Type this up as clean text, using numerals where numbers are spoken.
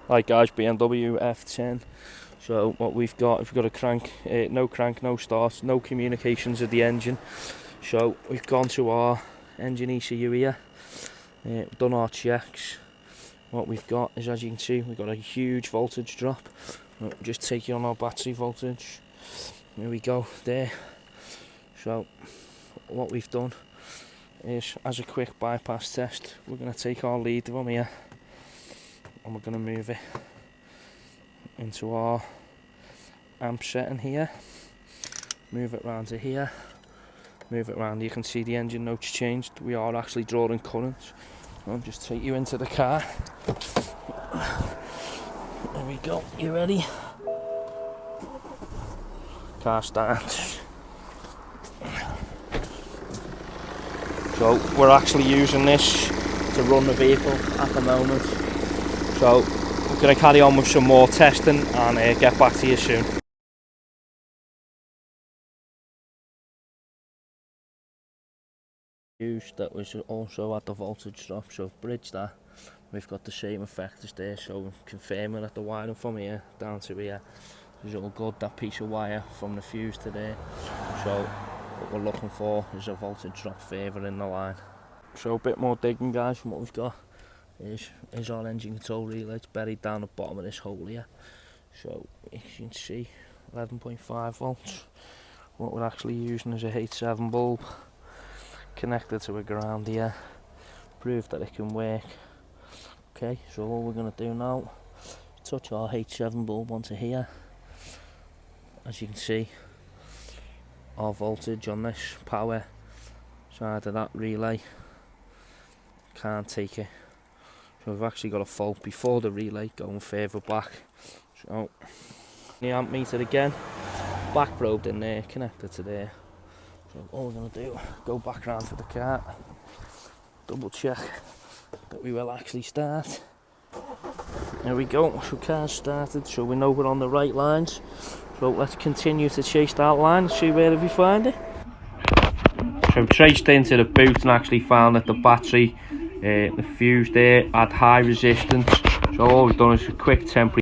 Right guys, BMW F10. So what we've got a crank, no start, no communications with the engine. So we've gone to our engine ECU here, done our checks. What we've got is, as you can see, we've got a huge voltage drop. We'll just take you on our battery voltage. There we go, there. So what we've done is, as a quick bypass test, we're going to take our lead from here and we're going to move it into our amp setting here, move it round to here, move it round. You can see the engine notes changed. We are actually drawing current. I'll just take you into the car. There we go, you ready? Car starts. So we're actually using this to run the vehicle at the moment. So we're going to carry on with some more testing and get back to you soon. That was also at the voltage drop, so bridge that. We've got the same effect as there, so I'm confirming that the wiring from here down to here is all good. That piece of wire from the fuse to there. So what we're looking for is a voltage drop further in the line. So a bit more digging, guys, from what we've got is our engine control relay. It's buried down the bottom of this hole here. So as you can see, 11.5 volts. What we're actually using is a H7 bulb connected to a ground here. Prove that it can work. Okay, so all we're going to do now, touch our H7 bulb onto here. As you can see, our voltage on this power side of that relay can't take it. So we've actually got a fault before the relay going further back. So the amp meter again, back probed in there, connected to there. So all we're going to do, go back round to the car, double check that we will actually start. There we go, so car's started, so we know we're on the right lines. So let's continue to chase that line and see where we find it. So traced into the boot and actually found that the battery, the fuse there, had high resistance. So all we've done is a quick temporary